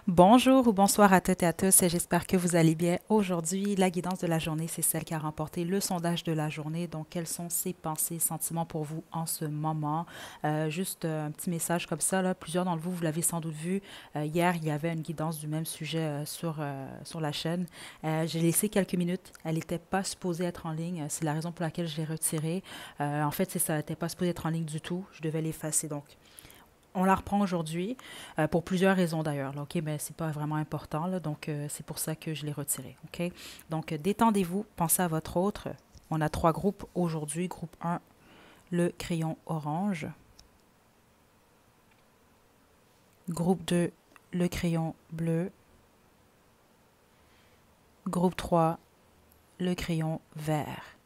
Bonjour ou bonsoir à toutes et à tous, j'espère que vous allez bien. Aujourd'hui, la guidance de la journée, c'est celle qui a remporté le sondage de la journée. Donc, quelles sont ces pensées, sentiments pour vous en ce moment? Un petit message comme ça, là. Plusieurs d'entre vous, vous l'avez sans doute vu. Hier, il y avait une guidance du même sujet sur la chaîne. J'ai laissé quelques minutes. Elle n'était pas supposée être en ligne. C'est la raison pour laquelle je l'ai retirée. En fait, c'est ça, elle n'était pas supposée être en ligne du tout. Je devais l'effacer. Donc, on la reprend aujourd'hui, pour plusieurs raisons d'ailleurs, là, OK? Mais c'est pas vraiment important, là, donc c'est pour ça que je l'ai retiré, OK? Donc, détendez-vous, pensez à votre autre. On a trois groupes aujourd'hui. Groupe un, le crayon orange. Groupe 2, le crayon bleu. Groupe 3, le crayon vert.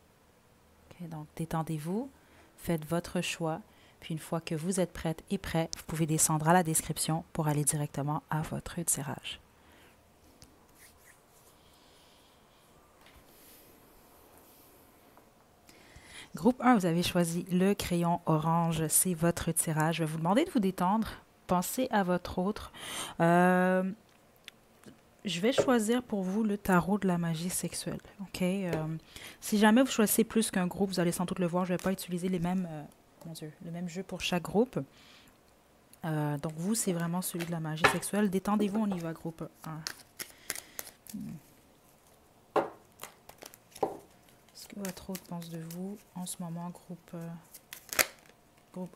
OK? Donc, détendez-vous, faites votre choix. Puis une fois que vous êtes prête et prêt, vous pouvez descendre à la description pour aller directement à votre tirage. Groupe 1, vous avez choisi le crayon orange, c'est votre tirage. Je vais vous demander de vous détendre. Pensez à votre autre. Euh, je vais choisir pour vous le tarot de la magie sexuelle. OK? Si jamais vous choisissez plus qu'un groupe, vous allez sans doute le voir, je ne vais pas utiliser le même jeu pour chaque groupe. Donc vous, c'est vraiment celui de la magie sexuelle. Détendez-vous, on y va, groupe 1. Qu'est-ce que votre autre pense de vous en ce moment, groupe 1?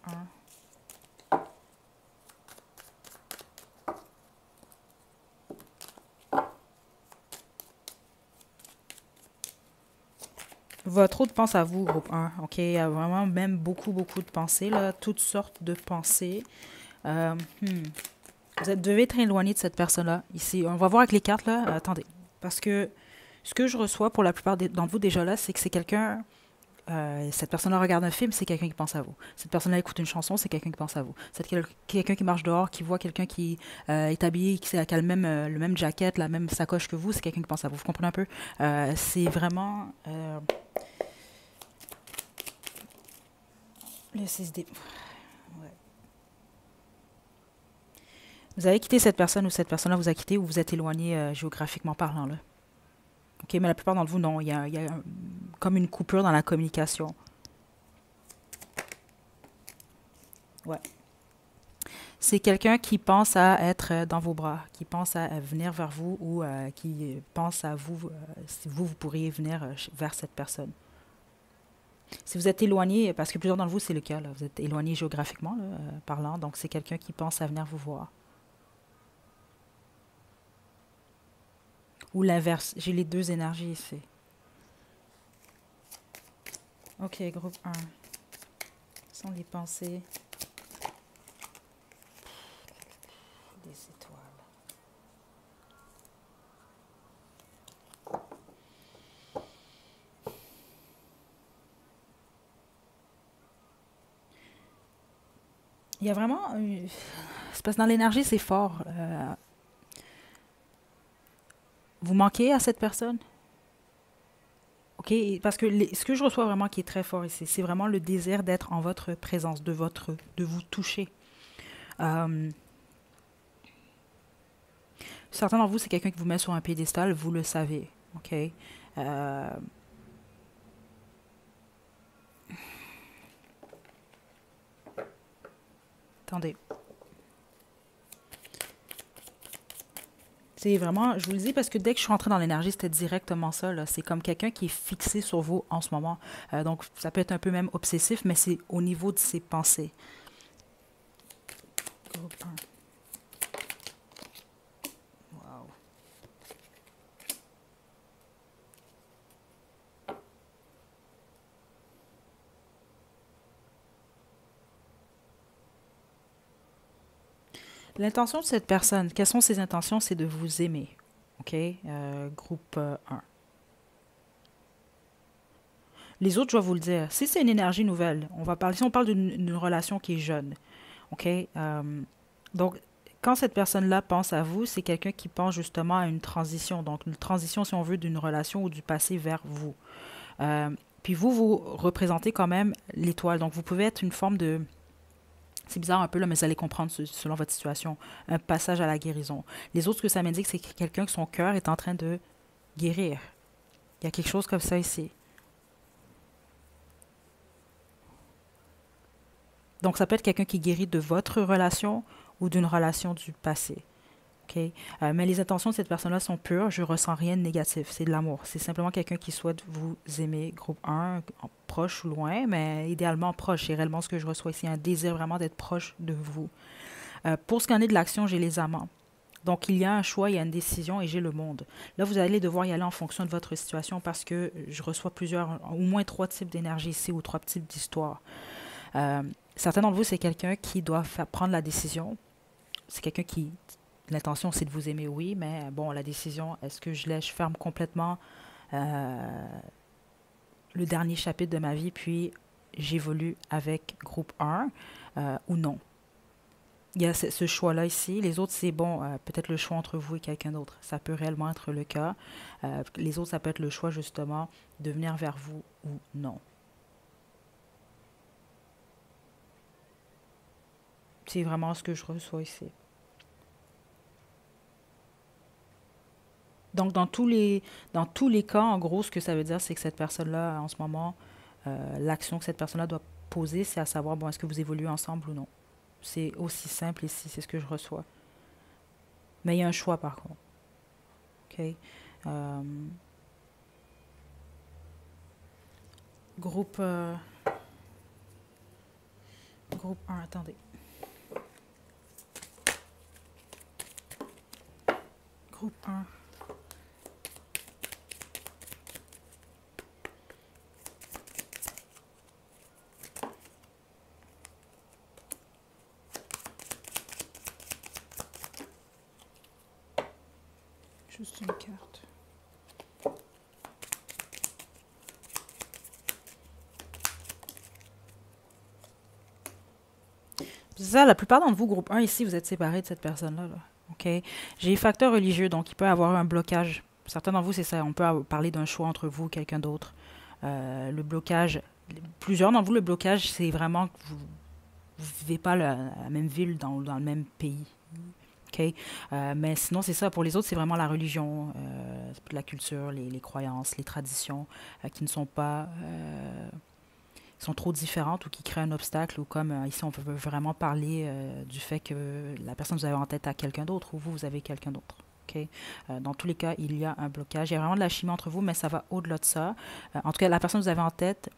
Votre autre pense à vous, groupe 1. OK? Il y a vraiment même beaucoup, beaucoup de pensées, là. Toutes sortes de pensées. Euh, hmm. Devez être éloigné de cette personne-là. Ici, on va voir avec les cartes, là. Attendez. Parce que ce que je reçois pour la plupart d'entre vous déjà là, c'est que c'est quelqu'un. Cette personne-là regarde un film, c'est quelqu'un qui pense à vous. Cette personne-là écoute une chanson, c'est quelqu'un qui pense à vous. C'est quelqu'un qui marche dehors, qui voit quelqu'un qui est habillé, qui a le même jacket, la même sacoche que vous, c'est quelqu'un qui pense à vous. Vous comprenez un peu? C'est vraiment le 6D. Ouais. Vous avez quitté cette personne ou cette personne-là vous a quitté ou vous êtes éloigné géographiquement parlant, là. OK, mais la plupart d'entre vous, non. Il y a comme une coupure dans la communication. Ouais. C'est quelqu'un qui pense à être dans vos bras, qui pense à venir vers vous ou qui pense à vous, si vous pourriez venir vers cette personne. Si vous êtes éloigné, parce que plusieurs d'entre vous, c'est le cas, là, vous êtes éloigné géographiquement là, parlant, donc c'est quelqu'un qui pense à venir vous voir. Ou l'inverse, j'ai les deux énergies ici. OK, groupe 1. Ce sont les pensées des étoiles. Il y a vraiment... c'est parce que dans l'énergie, c'est fort. Vous manquez à cette personne? OK? Parce que ce que je reçois vraiment qui est très fort ici, c'est vraiment le désir d'être en votre présence, de vous toucher. Euh, Certains d'entre vous, c'est quelqu'un qui vous met sur un piédestal, vous le savez. OK? Euh, attendez. C'est vraiment, je vous le dis parce que dès que je suis rentrée dans l'énergie, c'était directement ça, là. C'est comme quelqu'un qui est fixé sur vous en ce moment. Donc, ça peut être un peu même obsessif, mais c'est au niveau de ses pensées. Groupe 1. Wow. L'intention de cette personne, quelles sont ses intentions? C'est de vous aimer. OK? Groupe 1. Les autres, je vais vous le dire. Si c'est une énergie nouvelle, si on parle d'une relation qui est jeune. OK? Donc, quand cette personne-là pense à vous, c'est quelqu'un qui pense justement à une transition. Donc, une transition, si on veut, d'une relation ou du passé vers vous. Puis vous représentez quand même l'étoile. Donc, vous pouvez être une forme de C'est bizarre un peu là, mais vous allez comprendre selon votre situation. Un passage à la guérison. Les autres, ce que ça m'indique, c'est que quelqu'un que son cœur est en train de guérir. Il y a quelque chose comme ça ici. Donc, ça peut être quelqu'un qui guérit de votre relation ou d'une relation du passé. OK? Mais les intentions de cette personne-là sont pures. Je ressens rien de négatif. C'est de l'amour. C'est simplement quelqu'un qui souhaite vous aimer. Groupe un, proche ou loin, mais idéalement proche. C'est réellement ce que je reçois ici. Un désir vraiment d'être proche de vous. Pour ce qui en est de l'action, j'ai les amants. Donc, il y a un choix, il y a une décision et j'ai le monde. Là, vous allez devoir y aller en fonction de votre situation parce que je reçois plusieurs, au moins 3 types d'énergie ici ou 3 types d'histoires. Euh, Certains d'entre vous, c'est quelqu'un qui doit prendre la décision. C'est quelqu'un qui... L'intention, c'est de vous aimer, oui, mais bon, la décision, est-ce que je ferme complètement le dernier chapitre de ma vie, puis j'évolue avec groupe 1 ou non? Il y a ce choix-là ici. Les autres, c'est bon, peut-être le choix entre vous et quelqu'un d'autre. Ça peut réellement être le cas. Les autres, ça peut être le choix, justement, de venir vers vous ou non. C'est vraiment ce que je reçois ici. Donc, dans tous les cas, en gros, ce que ça veut dire, c'est que cette personne-là, en ce moment, l'action que cette personne-là doit poser, c'est à savoir, bon, est-ce que vous évoluez ensemble ou non? C'est aussi simple ici, c'est ce que je reçois. Mais il y a un choix, par contre. OK? Euh, groupe, euh, groupe 1, attendez. Groupe 1. Juste une carte. C'est ça, la plupart d'entre vous, groupe 1, ici, vous êtes séparés de cette personne-là. Là. OK? J'ai facteur religieux, donc il peut y avoir un blocage. Certains d'entre vous, c'est ça. On peut parler d'un choix entre vous et quelqu'un d'autre. Le blocage, plusieurs d'entre vous, le blocage, c'est vraiment que vous ne vivez pas la même ville dans le même pays. OK? Mais sinon, c'est ça. Pour les autres, c'est vraiment la religion, la culture, les croyances, les traditions qui ne sont pas... qui sont trop différentes ou qui créent un obstacle ou comme ici, on veut vraiment parler du fait que la personne que vous avez en tête a quelqu'un d'autre ou vous avez quelqu'un d'autre. OK? Dans tous les cas, il y a un blocage. Il y a vraiment de la chimie entre vous, mais ça va au-delà de ça. En tout cas, la personne que vous avez en tête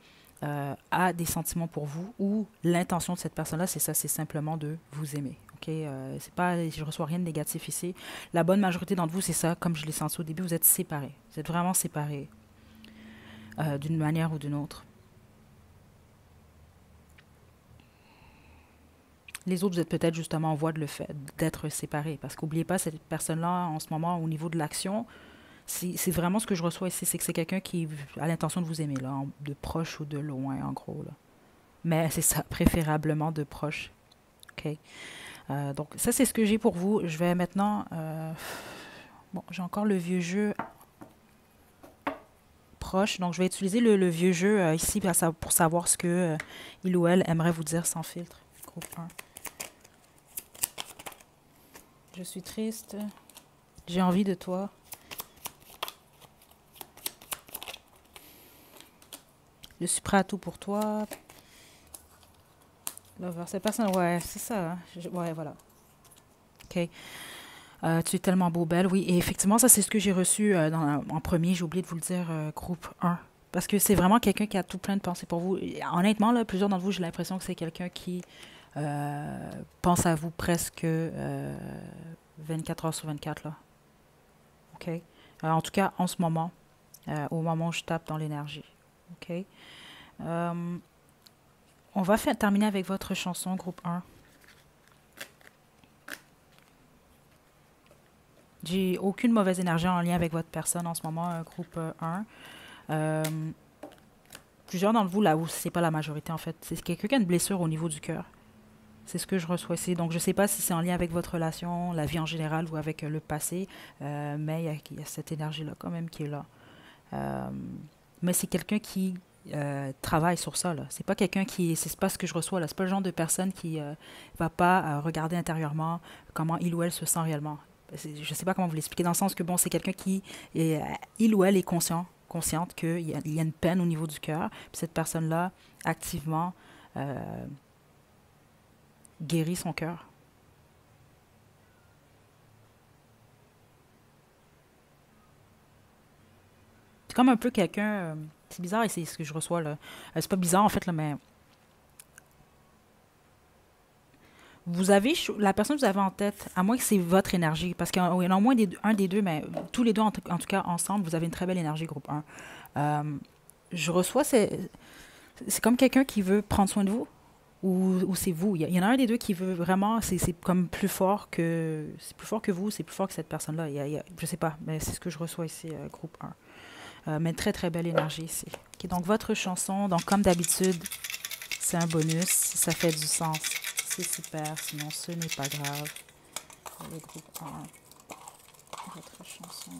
a des sentiments pour vous ou l'intention de cette personne-là, c'est ça, c'est simplement de vous aimer. OK? C'est pas, je reçois rien de négatif ici. La bonne majorité d'entre vous, c'est ça, comme je l'ai senti au début, vous êtes séparés. Vous êtes vraiment séparés d'une manière ou d'une autre. Les autres, vous êtes peut-être justement en voie de le fait d'être séparés. Parce qu'oubliez pas, cette personne-là, en ce moment, au niveau de l'action, c'est vraiment ce que je reçois ici, c'est que c'est quelqu'un qui a l'intention de vous aimer, là, de proche ou de loin, en gros. Là. Mais c'est ça, préférablement de proche. OK? Donc, ça, c'est ce que j'ai pour vous. Je vais maintenant... bon, j'ai encore le vieux jeu proche. Donc, je vais utiliser le vieux jeu ici pour savoir ce que il ou elle aimerait vous dire sans filtre. Groupe 1. Je suis triste. J'ai envie de toi. Je suis prêt à tout pour toi. Lover, cette personne, ouais, c'est ça. Hein. Ouais, voilà. OK. Tu es tellement beau, belle. Oui, et effectivement, ça, c'est ce que j'ai reçu en premier. J'ai oublié de vous le dire, groupe 1. Parce que c'est vraiment quelqu'un qui a tout plein de pensées pour vous. Et honnêtement, là, plusieurs d'entre vous, j'ai l'impression que c'est quelqu'un qui pense à vous presque 24 heures sur 24, là. OK? En tout cas, en ce moment, au moment où je tape dans l'énergie. OK? On va terminer avec votre chanson, groupe 1. J'ai aucune mauvaise énergie en lien avec votre personne en ce moment, groupe 1. Plusieurs d'entre vous, là où c'est pas la majorité en fait, c'est quelqu'un qui a une blessure au niveau du cœur. C'est ce que je reçois ici. Donc, je ne sais pas si c'est en lien avec votre relation, la vie en général ou avec le passé, mais il y a cette énergie-là quand même qui est là. Mais c'est quelqu'un qui travaille sur ça, là. C'est pas quelqu'un qui... C'est pas ce que je reçois, là. C'est pas le genre de personne qui va pas regarder intérieurement comment il ou elle se sent réellement. Je sais pas comment vous l'expliquer, dans le sens que, bon, c'est quelqu'un qui... il ou elle est consciente qu'il y a une peine au niveau du cœur, puis cette personne-là, activement, euh, guérit son cœur. C'est comme un peu quelqu'un... c'est bizarre et c'est ce que je reçois, là. C'est pas bizarre, en fait, là, mais vous avez la personne que vous avez en tête, à moins que c'est votre énergie, parce qu'il y en a au moins un des deux, mais tous les deux, en tout cas, ensemble, vous avez une très belle énergie, groupe un. Euh, je reçois, c'est comme quelqu'un qui veut prendre soin de vous, ou c'est vous. Il y en a un des deux qui veut vraiment, c'est comme plus fort que, c'est plus fort que vous, c'est plus fort que cette personne-là. Je sais pas, mais c'est ce que je reçois ici, groupe un. Mais très, très belle énergie ici. Ok, donc, votre chanson, donc comme d'habitude, c'est un bonus, si ça fait du sens. C'est super, sinon ce n'est pas grave. Le groupe 1, votre chanson.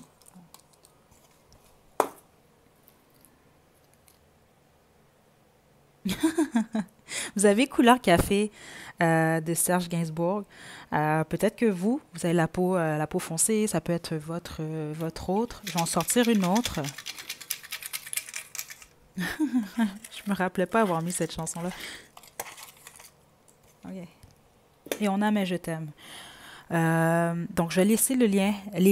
Vous avez Couleur Café de Serge Gainsbourg. Peut-être que vous avez la peau foncée, ça peut être votre autre. Je vais en sortir une autre. Je me rappelais pas avoir mis cette chanson-là. Ok. Et on a Mais je t'aime. Donc, je vais laisser les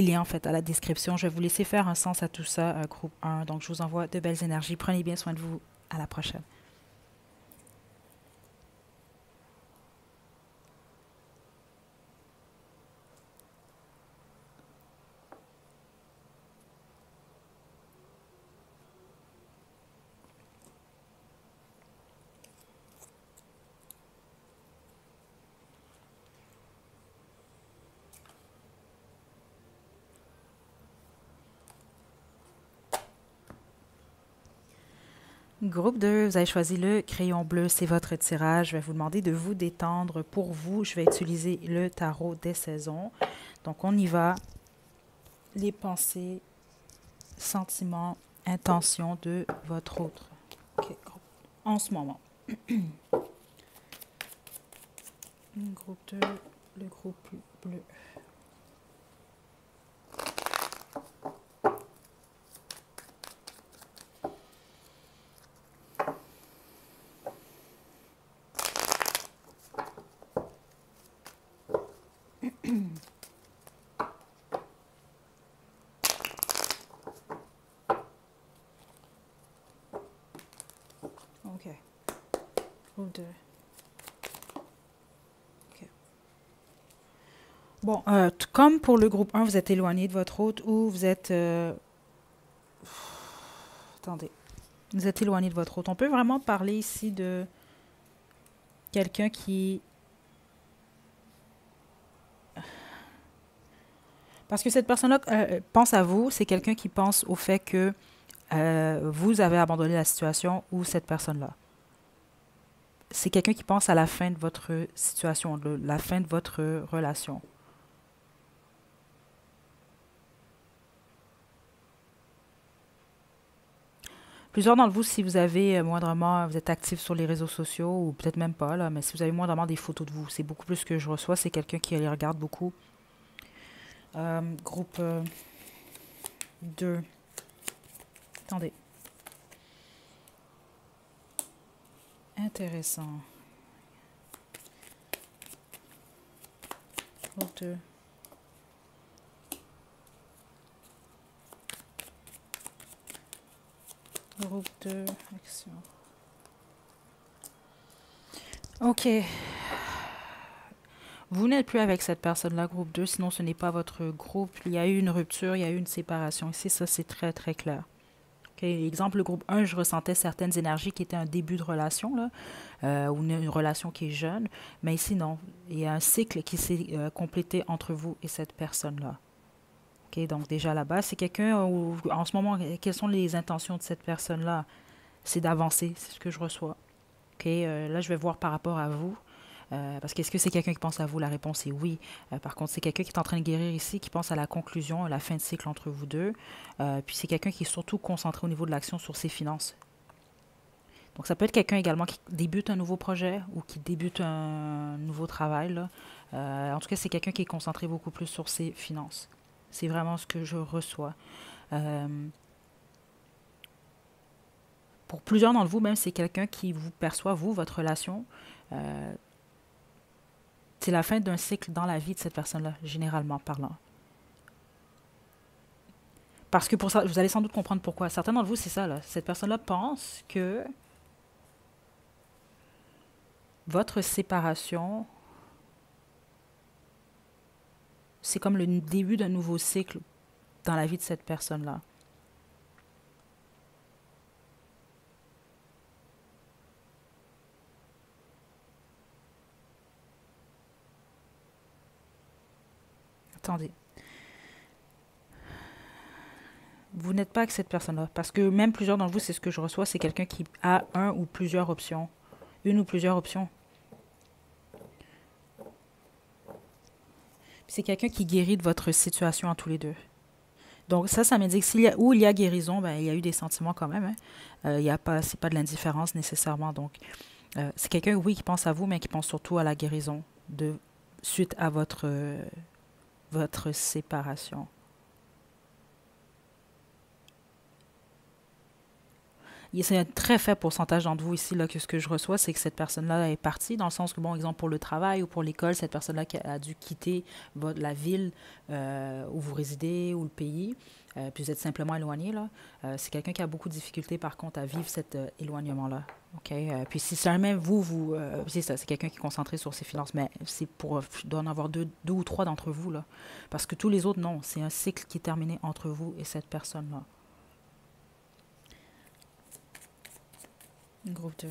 liens en fait à la description. Je vais vous laisser faire un sens à tout ça, groupe 1. Donc, je vous envoie de belles énergies. Prenez bien soin de vous. À la prochaine. Groupe 2, vous avez choisi le crayon bleu, c'est votre tirage. Je vais vous demander de vous détendre. Pour vous, je vais utiliser le tarot des saisons. Donc, on y va. Les pensées, sentiments, intentions de votre autre. Ok, en ce moment. Groupe 2, le groupe bleu. Ok. Groupe 2. Ok. Bon, comme pour le groupe 1, vous êtes éloigné de votre hôte ou vous êtes... attendez. Vous êtes éloigné de votre hôte. On peut vraiment parler ici de quelqu'un qui... Parce que cette personne-là pense à vous, c'est quelqu'un qui pense au fait que vous avez abandonné la situation ou cette personne-là. C'est quelqu'un qui pense à la fin de votre situation, la fin de votre relation. Plusieurs d'entre vous, si vous avez moindrement, vous êtes actif sur les réseaux sociaux, ou peut-être même pas, là, mais si vous avez moindrement des photos de vous, c'est beaucoup plus que je reçois, c'est quelqu'un qui les regarde beaucoup. Groupe 2. Attendez. Intéressant. Groupe 2. Groupe 2. Action. Ok. Vous n'êtes plus avec cette personne-là, groupe 2, sinon ce n'est pas votre groupe. Il y a eu une rupture, il y a eu une séparation. Ici, ça, c'est très, très clair. Okay. Exemple, le groupe 1, je ressentais certaines énergies qui étaient un début de relation, là, ou une relation qui est jeune. Mais ici, non. Il y a un cycle qui s'est complété entre vous et cette personne-là. Okay. Donc, déjà là-bas, c'est quelqu'un où, en ce moment, quelles sont les intentions de cette personne-là? C'est d'avancer, c'est ce que je reçois. Okay. Là, je vais voir par rapport à vous. Parce qu'est-ce que c'est quelqu'un qui pense à vous? La réponse est oui. Par contre, c'est quelqu'un qui est en train de guérir ici, qui pense à la conclusion, à la fin de cycle entre vous deux. Puis c'est quelqu'un qui est surtout concentré au niveau de l'action sur ses finances. Donc, ça peut être quelqu'un également qui débute un nouveau projet ou qui débute un nouveau travail, là. En tout cas, c'est quelqu'un qui est concentré beaucoup plus sur ses finances. C'est vraiment ce que je reçois. Euh, pour plusieurs d'entre vous, même, c'est quelqu'un qui vous perçoit, vous, votre relation. euh, c'est la fin d'un cycle dans la vie de cette personne-là, généralement parlant. Parce que pour ça, vous allez sans doute comprendre pourquoi. Certains d'entre vous, c'est ça, là. Cette personne-là pense que votre séparation, c'est comme le début d'un nouveau cycle dans la vie de cette personne-là. Attendez. Vous n'êtes pas avec cette personne-là. Parce que même plusieurs d'entre vous, c'est ce que je reçois, c'est quelqu'un qui a un ou plusieurs options. Une ou plusieurs options. Puis c'est quelqu'un qui guérit de votre situation en tous les deux. Donc ça m'indique où il y a guérison, ben, il y a eu des sentiments quand même. Hein. Il y a pas, c'est pas de l'indifférence nécessairement. Donc c'est quelqu'un, oui, qui pense à vous, mais qui pense surtout à la guérison de suite à votre séparation. C'est un très faible pourcentage d'entre vous ici là, que ce que je reçois, c'est que cette personne-là est partie, dans le sens que, bon, exemple, pour le travail ou pour l'école, cette personne-là qui a dû quitter la ville où vous résidez ou le pays, puis vous êtes simplement éloigné, là. C'est quelqu'un qui a beaucoup de difficultés, par contre, à vivre cet éloignement-là. OK? Puis si seulement c'est ça, c'est quelqu'un qui est concentré sur ses finances, mais c'est il doit en avoir deux ou trois d'entre vous, là. Parce que tous les autres, non. C'est un cycle qui est terminé entre vous et cette personne-là. Groupe 2.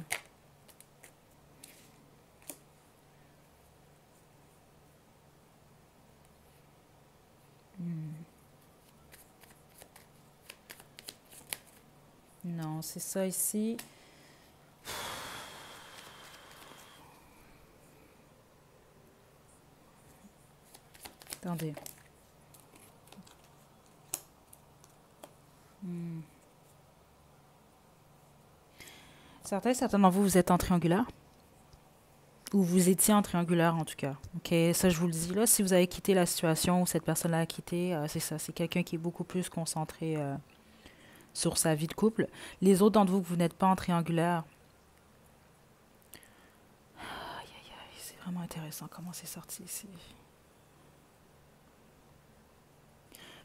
Non, c'est ça ici. Attendez. Certains d'entre vous, vous êtes en triangulaire. Ou vous étiez en triangulaire, en tout cas. OK, ça, je vous le dis là. Si vous avez quitté la situation où cette personne-là a quitté, c'est ça. C'est quelqu'un qui est beaucoup plus concentré sur sa vie de couple. Les autres d'entre vous que vous n'êtes pas en triangulaire, aïe, aïe, aïe, c'est vraiment intéressant comment c'est sorti ici.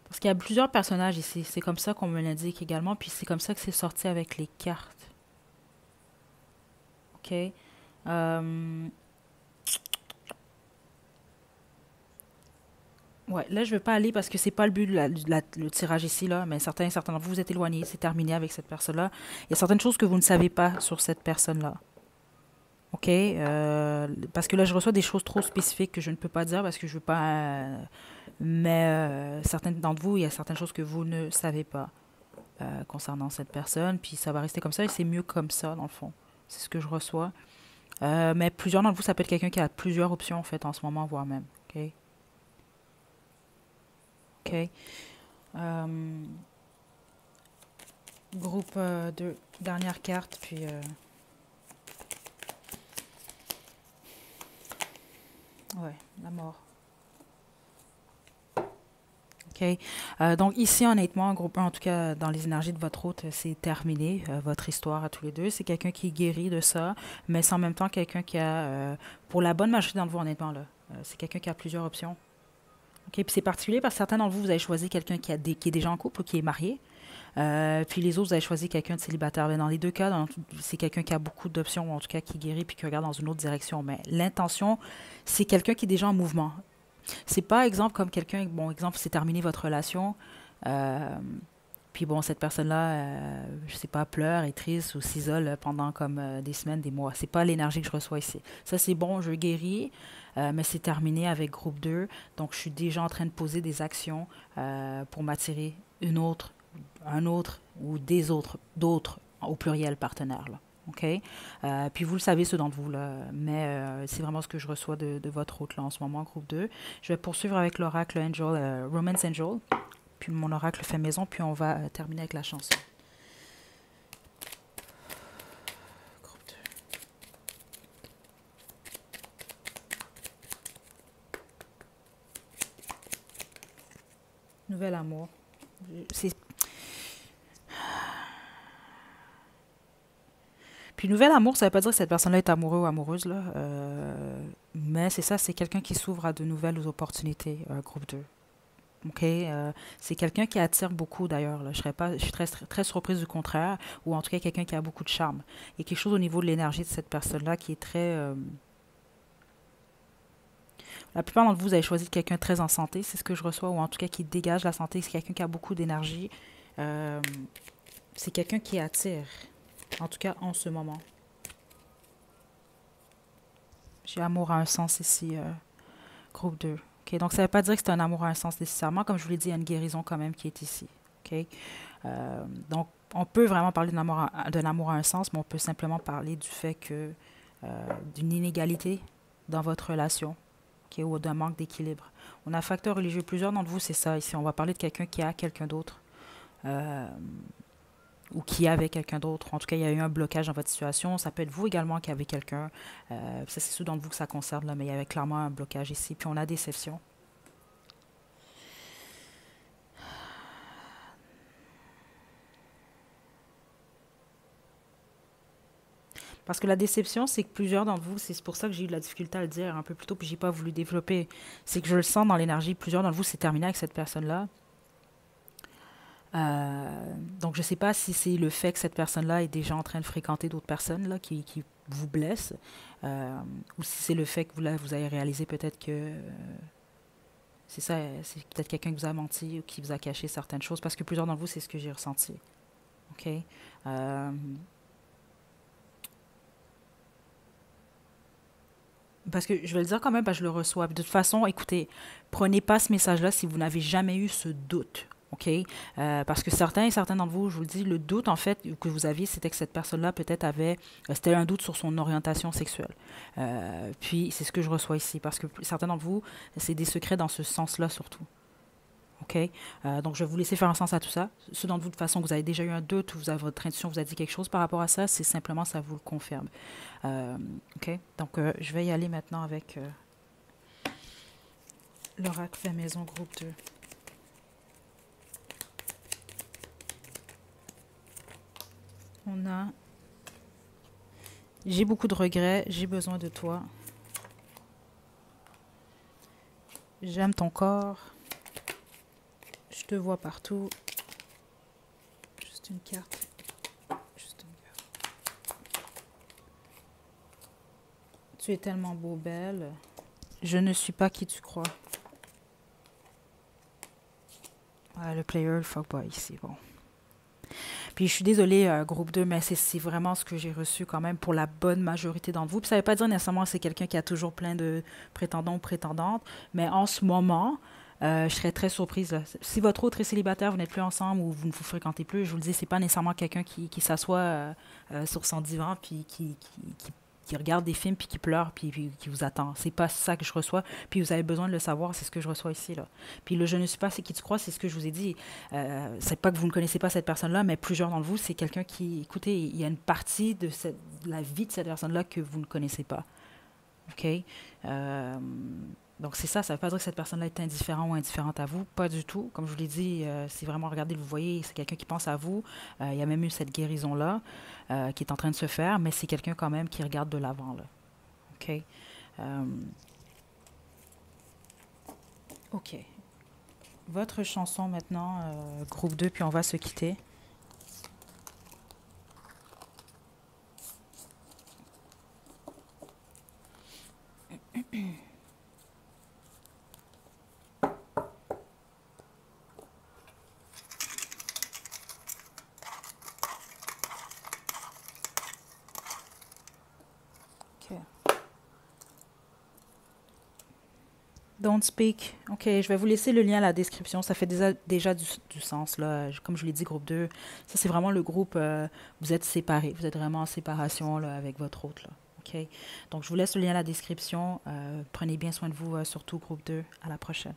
Parce qu'il y a plusieurs personnages ici. C'est comme ça qu'on me l'indique également. Puis c'est comme ça que c'est sorti avec les cartes. OK? Euh, Ouais, là, je ne veux pas aller parce que c'est pas le but le tirage ici, là, mais certains d'entre vous, vous êtes éloignés, c'est terminé avec cette personne-là. Il y a certaines choses que vous ne savez pas sur cette personne-là. OK? Parce que là, je reçois des choses trop spécifiques que je ne peux pas dire parce que je veux pas. Mais certaines d'entre vous, il y a certaines choses que vous ne savez pas concernant cette personne, puis ça va rester comme ça et c'est mieux comme ça, dans le fond. C'est ce que je reçois. Mais plusieurs d'entre vous, ça peut être quelqu'un qui a plusieurs options, en fait, en ce moment, voire même. OK? OK. Euh, Groupe de dernière carte, puis ouais, la mort. OK. Donc ici, honnêtement, groupe 1, en tout cas, dans les énergies de votre hôte, c'est terminé, votre histoire à tous les deux. C'est quelqu'un qui est guéri de ça, mais c'est en même temps quelqu'un qui a, pour la bonne majorité d'entre vous, honnêtement, là, c'est quelqu'un qui a plusieurs options. OK. Puis c'est particulier parce que certains d'entre vous, vous avez choisi quelqu'un qui est déjà en couple ou qui est marié. Puis les autres, vous avez choisi quelqu'un de célibataire. Mais dans les deux cas, c'est quelqu'un qui a beaucoup d'options, ou en tout cas qui guérit puis qui regarde dans une autre direction. Mais l'intention, c'est quelqu'un qui est déjà en mouvement. C'est pas, exemple, comme quelqu'un, bon, exemple, c'est terminé votre relation, euh, puis bon, cette personne-là, je sais pas, pleure, est triste ou s'isole pendant comme des semaines, des mois. C'est pas l'énergie que je reçois ici. Ça, c'est bon, je guéris, mais c'est terminé avec groupe 2. Donc, je suis déjà en train de poser des actions pour m'attirer un autre ou des autres, d'autres, au pluriel, partenaires, là. OK? Puis vous le savez, ceux d'entre vous, là, mais c'est vraiment ce que je reçois de votre hôte là, en ce moment, groupe 2. Je vais poursuivre avec l'oracle Angel, Romance Angel, puis mon oracle fait maison, puis on va terminer avec la chanson. Nouvel amour. C'est Puis nouvel amour, ça veut pas dire que cette personne-là est amoureux ou amoureuse, là. Mais c'est ça, c'est quelqu'un qui s'ouvre à de nouvelles opportunités, groupe 2. OK? C'est quelqu'un qui attire beaucoup, d'ailleurs, là. Je suis très surprise du contraire, ou en tout cas quelqu'un qui a beaucoup de charme. Il y a quelque chose au niveau de l'énergie de cette personne-là qui est très... la plupart d'entre vous, vous avez choisi quelqu'un de très en santé, c'est ce que je reçois, ou en tout cas qui dégage la santé. C'est quelqu'un qui a beaucoup d'énergie. Euh, c'est quelqu'un qui attire, en tout cas en ce moment. J'ai amour à un sens ici, groupe 2. OK? Donc, ça ne veut pas dire que c'est un amour à un sens nécessairement. Comme je vous l'ai dit, il y a une guérison quand même qui est ici. OK? Donc, on peut vraiment parler d'un amour à un sens, mais on peut simplement parler du fait que d'une inégalité dans votre relation, OK, ou d'un manque d'équilibre. On a un facteur religieux. Plusieurs d'entre vous, c'est ça ici. On va parler de quelqu'un qui a quelqu'un d'autre. euh, ou qui avait quelqu'un d'autre. En tout cas, il y a eu un blocage dans votre situation. Ça peut être vous également qui avez quelqu'un. Ça, c'est ceux d'entre vous que ça concerne, là, mais il y avait clairement un blocage ici. Puis on a déception. Parce que la déception, c'est que plusieurs d'entre vous, c'est pour ça que j'ai eu de la difficulté à le dire un peu plus tôt, puis j'ai pas voulu développer. C'est que je le sens dans l'énergie. Plusieurs d'entre vous, c'est terminé avec cette personne-là. Donc, je ne sais pas si c'est le fait que cette personne-là est déjà en train de fréquenter d'autres personnes là, qui vous blessent, euh, ou si c'est le fait que vous avez réalisé peut-être que c'est ça, c'est peut-être quelqu'un qui vous a menti ou qui vous a caché certaines choses, parce que plusieurs d'entre vous, c'est ce que j'ai ressenti. OK? Euh, Parce que je vais le dire quand même, parce que je le reçois. De toute façon, écoutez, prenez pas ce message-là si vous n'avez jamais eu ce doute. OK? Parce que certains d'entre vous, je vous le dis, le doute, en fait, que vous aviez, c'était que cette personne-là, peut-être, c'était un doute sur son orientation sexuelle. Puis, c'est ce que je reçois ici. Parce que certains d'entre vous, c'est des secrets dans ce sens-là, surtout. OK? Donc, je vais vous laisser faire un sens à tout ça. Ceux d'entre vous, de toute façon, que vous avez déjà eu un doute, ou vous avez, votre intuition vous a dit quelque chose par rapport à ça, c'est simplement ça vous le confirme. Euh, OK? Donc, je vais y aller maintenant avec l'oracle fait maison groupe 2. On a j'ai beaucoup de regrets, j'ai besoin de toi. J'aime ton corps, je te vois partout. Juste une carte. Juste une carte. Tu es tellement beau, belle. Je ne suis pas qui tu crois. Ah, le player, le fuckboy ici, bon. Puis je suis désolée, groupe 2, mais c'est vraiment ce que j'ai reçu quand même pour la bonne majorité d'entre vous. Puis ça ne veut pas dire nécessairement que c'est quelqu'un qui a toujours plein de prétendants ou prétendantes, mais en ce moment, je serais très surprise, là. Si votre autre est célibataire, vous n'êtes plus ensemble ou vous ne vous fréquentez plus, je vous le dis, c'est pas nécessairement quelqu'un qui s'assoit sur son divan puis qui regarde des films puis qui pleure puis qui vous attend. C'est pas ça que je reçois. Puis vous avez besoin de le savoir, c'est ce que je reçois ici là. Puis le je ne suis pas c'est qui tu crois, c'est ce que je vous ai dit. C'est pas que vous ne connaissez pas cette personne-là, mais plusieurs d'entre vous, c'est quelqu'un qui, écoutez, il y a une partie de la vie de cette personne-là que vous ne connaissez pas. OK? Euh, donc c'est ça, ça ne veut pas dire que cette personne-là est indifférente ou indifférente à vous, pas du tout. Comme je vous l'ai dit, c'est vraiment, regardez, vous voyez, c'est quelqu'un qui pense à vous. Il y a même eu cette guérison-là qui est en train de se faire, mais c'est quelqu'un quand même qui regarde de l'avant, là. OK? Euh, OK. Votre chanson maintenant, groupe 2, puis on va se quitter. OK. Don't speak. OK, je vais vous laisser le lien à la description. Ça fait déjà du sens, là. Comme je l'ai dit, groupe 2. Ça, c'est vraiment le groupe, vous êtes séparés. Vous êtes vraiment en séparation là, avec votre autre, là. OK? Donc, je vous laisse le lien à la description. Prenez bien soin de vous, surtout groupe 2. À la prochaine.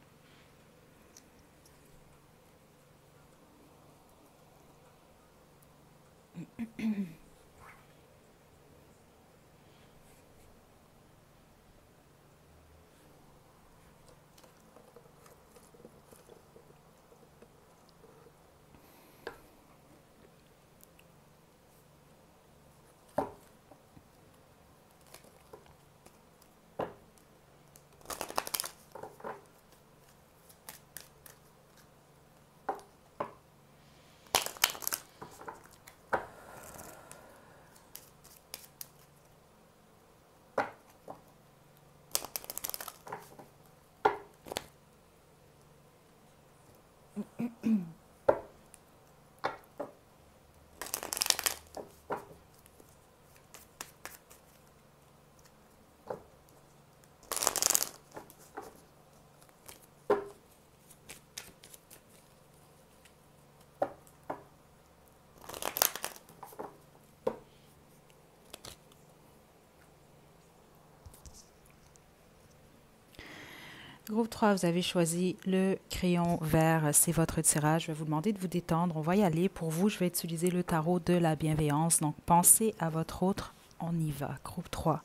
Groupe 3, vous avez choisi le crayon vert, c'est votre tirage. Je vais vous demander de vous détendre. On va y aller. Pour vous, je vais utiliser le tarot de la bienveillance. Donc, pensez à votre autre. On y va. Groupe 3.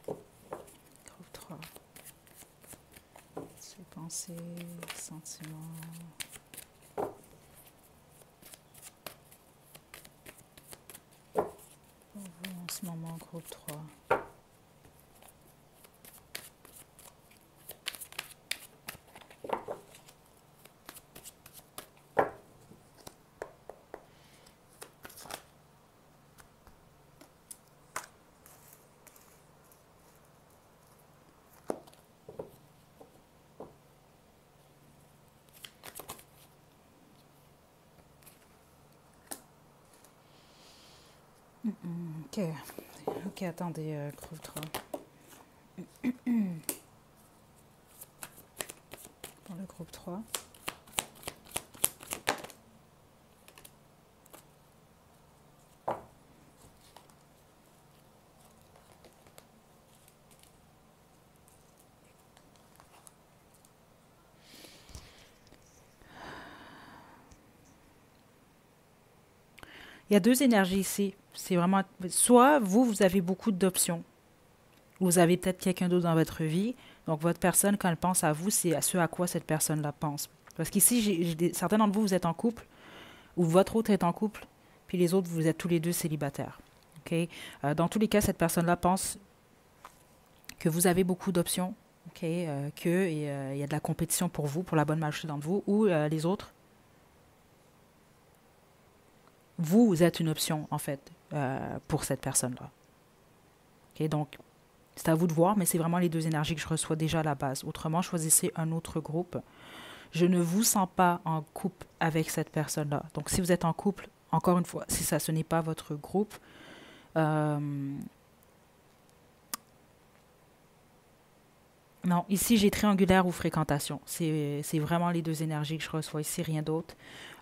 Groupe 3. C'est pensée, sentiment. Pour vous, en ce moment, groupe 3. Ok. Ok, attendez, groupe 3. Pour le groupe 3. Il y a deux énergies ici. C'est vraiment... Soit vous, vous avez beaucoup d'options. Vous avez peut-être quelqu'un d'autre dans votre vie. Donc, votre personne, quand elle pense à vous, c'est à ce à quoi cette personne-là pense. Parce qu'ici, certains d'entre vous, vous êtes en couple, ou votre autre est en couple, puis les autres, vous êtes tous les deux célibataires. OK? Dans tous les cas, cette personne-là pense que vous avez beaucoup d'options, OK? Qu'il y a de la compétition pour vous, pour la bonne marché d'entre vous, ou les autres, vous êtes une option, en fait, pour cette personne-là. OK? Donc, c'est à vous de voir, mais c'est vraiment les deux énergies que je reçois déjà à la base. Autrement, choisissez un autre groupe. Je ne vous sens pas en couple avec cette personne-là. Donc, si vous êtes en couple, encore une fois, si ça, ce n'est pas votre groupe, non, ici, j'ai triangulaire ou fréquentation. C'est vraiment les deux énergies que je reçois ici, rien d'autre.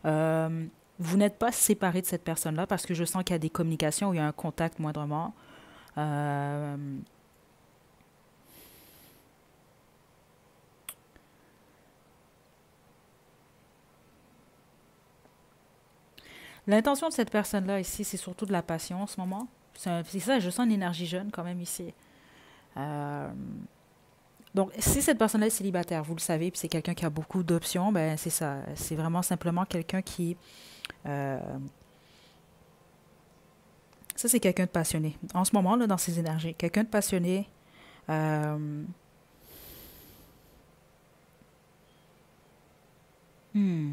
Euh, vous n'êtes pas séparé de cette personne-là parce que je sens qu'il y a des communications, où il y a un contact moindrement. Euh, L'intention de cette personne-là ici, c'est surtout de la passion en ce moment. C'est ça, je sens une énergie jeune quand même ici. Euh, donc, si cette personne-là est célibataire, vous le savez, puis c'est quelqu'un qui a beaucoup d'options, ben c'est ça. C'est vraiment simplement quelqu'un qui... euh, ça, c'est quelqu'un de passionné. En ce moment, là, dans ses énergies, quelqu'un de passionné. euh, hmm.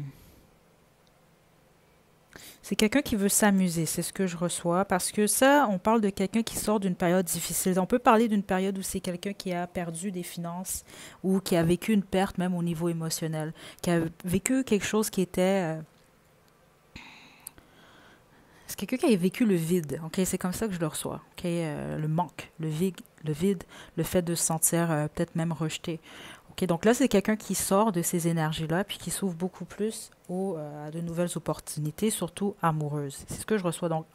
C'est quelqu'un qui veut s'amuser, c'est ce que je reçois. Parce que ça, on parle de quelqu'un qui sort d'une période difficile. On peut parler d'une période où c'est quelqu'un qui a perdu des finances ou qui a vécu une perte même au niveau émotionnel, qui a vécu quelque chose qui était... c'est quelqu'un qui a vécu le vide, ok? C'est comme ça que je le reçois, ok? Le manque, le vide, le fait de se sentir peut-être même rejeté. Ok, donc là, c'est quelqu'un qui sort de ces énergies-là, puis qui s'ouvre beaucoup plus à de nouvelles opportunités, surtout amoureuses. C'est ce que je reçois. Donc,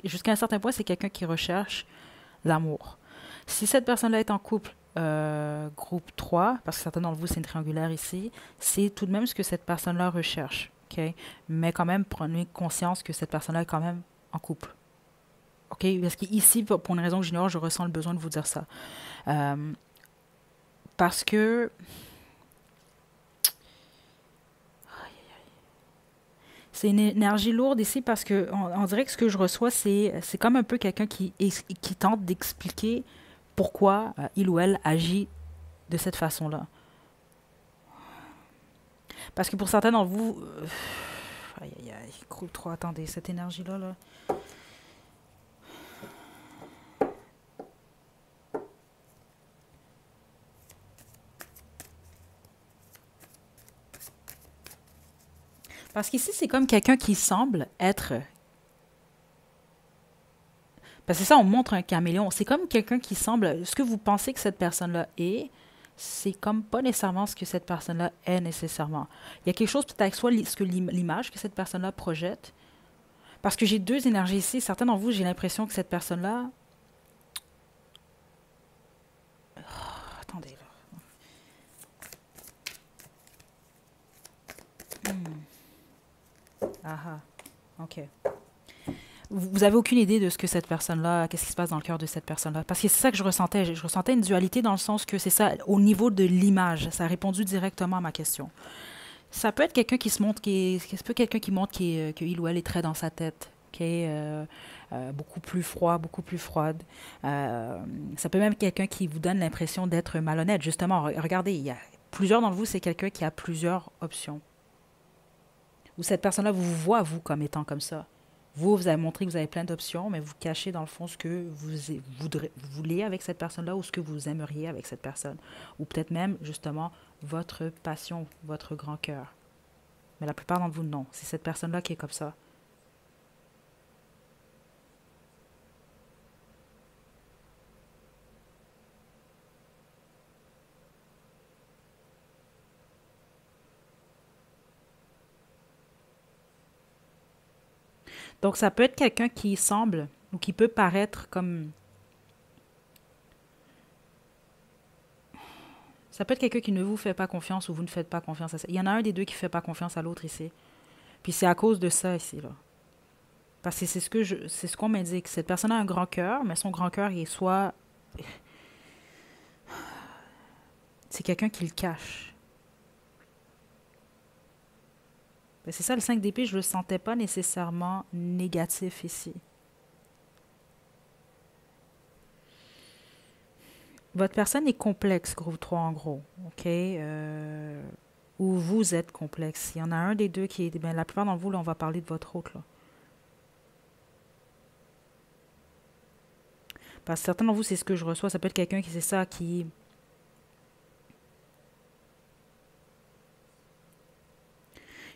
jusqu'à un certain point, c'est quelqu'un qui recherche l'amour. Si cette personne-là est en couple, groupe 3, parce que certains d'entre vous, c'est une triangulaire ici, c'est tout de même ce que cette personne-là recherche. Ok? Mais quand même, prenez conscience que cette personne-là est quand même en couple. OK? Parce qu'ici, pour une raison que j'ignore, je ressens le besoin de vous dire ça. Euh, Parce que c'est une énergie lourde ici parce que on dirait que ce que je reçois, c'est comme un peu quelqu'un qui tente d'expliquer pourquoi il ou elle agit de cette façon-là. Parce que pour certains d'entre vous, aïe aïe aïe, groupe 3, attendez, cette énergie-là, là. Parce qu'ici, c'est comme quelqu'un qui semble être... Parce que ça, on montre un caméléon. C'est comme quelqu'un qui semble... Ce que vous pensez que cette personne-là est, c'est comme pas nécessairement ce que cette personne-là est nécessairement. Il y a quelque chose peut-être avec soit ce que l'image que cette personne-là projette. Parce que j'ai deux énergies ici. Certains d'entre vous, j'ai l'impression que cette personne-là... Attendez, là. Ah ah, ok. Vous avez aucune idée de ce que cette personne-là, qu'est-ce qui se passe dans le cœur de cette personne-là. Parce que c'est ça que je ressentais. Je ressentais une dualité dans le sens que c'est ça, au niveau de l'image. Ça a répondu directement à ma question. Ça peut être quelqu'un qui se montre, ça peut être quelqu'un qui montre qu'il ou elle est très dans sa tête. Ok, beaucoup plus froid, beaucoup plus froide. Ça peut même être quelqu'un qui vous donne l'impression d'être malhonnête. Justement, regardez, il y a plusieurs d'entre vous, c'est quelqu'un qui a plusieurs options. Ou cette personne-là vous voit, vous, comme étant comme ça. Vous avez montré que vous avez plein d'options, mais vous cachez dans le fond ce que vous voulez avec cette personne-là ou ce que vous aimeriez avec cette personne. Ou peut-être même, justement, votre passion, votre grand cœur. Mais la plupart d'entre vous, non. C'est cette personne-là qui est comme ça. Donc, ça peut être quelqu'un qui semble ou qui peut paraître comme... Ça peut être quelqu'un qui ne vous fait pas confiance ou vous ne faites pas confiance à ça. Il y en a un des deux qui ne fait pas confiance à l'autre ici. Puis c'est à cause de ça ici, là. Parce que c'est ce qu'on m'indique. Cette personne a un grand cœur, mais son grand cœur est soit... C'est quelqu'un qui le cache. Ben, c'est ça, le 5 d'épée, je ne le sentais pas nécessairement négatif ici. Votre personne est complexe, groupe 3 en gros. OK? Ou vous êtes complexe. Il y en a un des deux qui est... Ben, la plupart d'entre vous, là, on va parler de votre autre, là. Parce que certains d'entre vous, c'est ce que je reçois. Ça peut être quelqu'un qui, c'est ça, qui...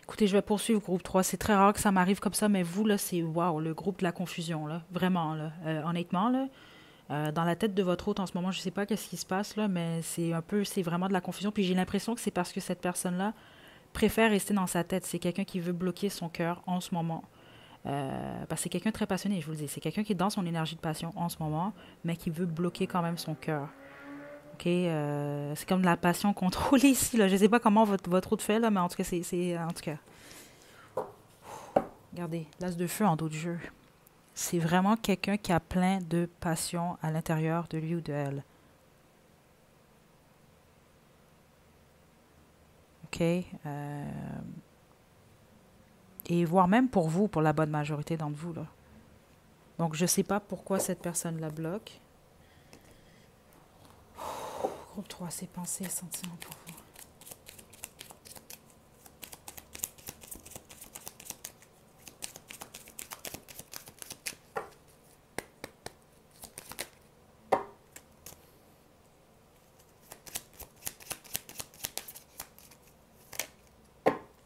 Écoutez, je vais poursuivre groupe 3. C'est très rare que ça m'arrive comme ça, mais vous, là, c'est wow, le groupe de la confusion, là. Vraiment, là. Honnêtement, là. Dans la tête de votre hôte en ce moment, je ne sais pas qu'est-ce qui se passe là, mais c'est vraiment de la confusion. Puis j'ai l'impression que c'est parce que cette personne-là préfère rester dans sa tête. C'est quelqu'un qui veut bloquer son cœur en ce moment. Parce que c'est quelqu'un de très passionné, je vous le dis. C'est quelqu'un qui est dans son énergie de passion en ce moment, mais qui veut bloquer quand même son cœur. OK? C'est comme de la passion contrôlée ici. Là. Je ne sais pas comment votre autre fait, là, mais en tout cas, en tout cas. Regardez, l'as de feu en dos de jeu. C'est vraiment quelqu'un qui a plein de passion à l'intérieur de lui ou de elle. OK? Et voire même pour vous, pour la bonne majorité d'entre vous. Là. Donc, je ne sais pas pourquoi cette personne la bloque. Groupe 3, c'est pensées et sentiments pour vous.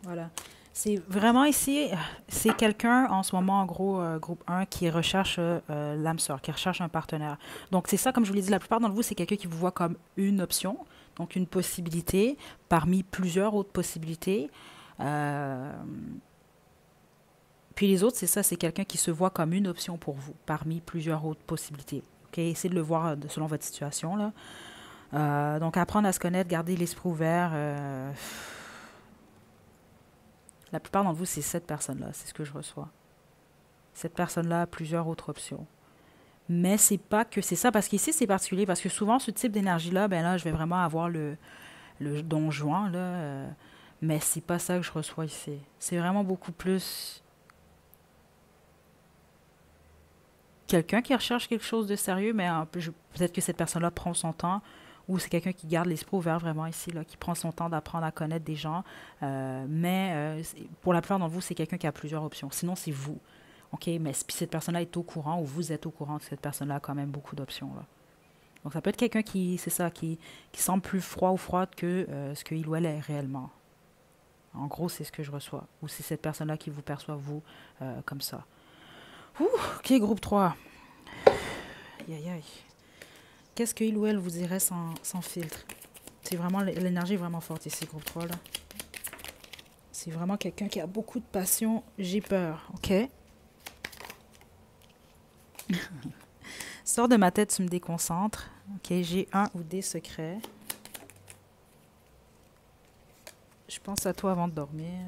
Voilà. C'est vraiment ici, c'est quelqu'un en ce moment, en gros, groupe 1, qui recherche l'âme sœur, qui recherche un partenaire. Donc, c'est ça, comme je vous l'ai dit, la plupart d'entre vous, c'est quelqu'un qui vous voit comme une option, donc une possibilité, parmi plusieurs autres possibilités. Euh, Puis les autres, c'est ça, c'est quelqu'un qui se voit comme une option pour vous, parmi plusieurs autres possibilités. OK? Essayez de le voir selon votre situation, là. Donc, apprendre à se connaître, garder l'esprit ouvert. La plupart d'entre vous, c'est cette personne-là, c'est ce que je reçois. Cette personne-là a plusieurs autres options. Mais c'est pas que c'est ça, parce qu'ici, c'est particulier, parce que souvent, ce type d'énergie-là, ben là, je vais vraiment avoir le don Juan, là. Mais c'est pas ça que je reçois ici. C'est vraiment beaucoup plus quelqu'un qui recherche quelque chose de sérieux, mais peut-être que cette personne-là prend son temps, ou c'est quelqu'un qui garde l'esprit ouvert vraiment ici, là, qui prend son temps d'apprendre à connaître des gens. Mais pour la plupart d'entre vous, c'est quelqu'un qui a plusieurs options. Sinon, c'est vous. OK, mais puis cette personne-là est au courant, ou vous êtes au courant que cette personne-là a quand même beaucoup d'options. Là. Donc, ça peut être quelqu'un qui, c'est ça, qui semble plus froid ou froide que ce qu'il ou elle est réellement. En gros, c'est ce que je reçois. Ou c'est cette personne-là qui vous perçoit, vous, comme ça. Ouh, ok, groupe 3. Aïe, aïe, aïe. Qu'est-ce qu'il ou elle vous dirait sans filtre? C'est vraiment, l'énergie est vraiment forte ici, groupe 3, là. C'est vraiment quelqu'un qui a beaucoup de passion. J'ai peur, ok? Sors de ma tête, tu me déconcentres. Ok, j'ai un ou des secrets. Je pense à toi avant de dormir.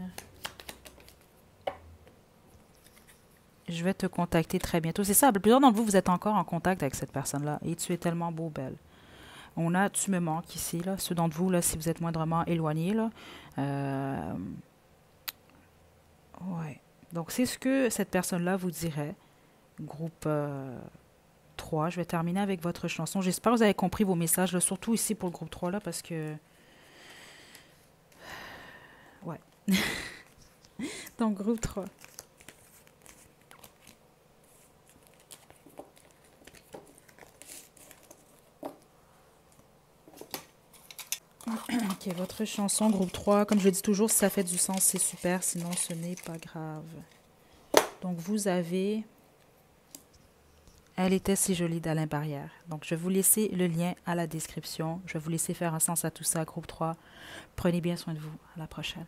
Je vais te contacter très bientôt. C'est ça, plusieurs d'entre vous, vous êtes encore en contact avec cette personne-là. Et tu es tellement beau, belle. On a tu me manques ici, là. Ceux d'entre vous, là, si vous êtes moindrement éloignés, là. Ouais. Donc, c'est ce que cette personne-là vous dirait. Groupe 3. Je vais terminer avec votre chanson. J'espère que vous avez compris vos messages, là, surtout ici pour le groupe 3, là, parce que... Ouais. Donc, groupe 3. Ok, votre chanson, groupe 3. Comme je dis toujours, si ça fait du sens, c'est super. Sinon, ce n'est pas grave. Donc, vous avez... Elle était si jolie d'Alain Barrière. Donc, je vais vous laisser le lien à la description. Je vais vous laisser faire un sens à tout ça, groupe 3. Prenez bien soin de vous. À la prochaine.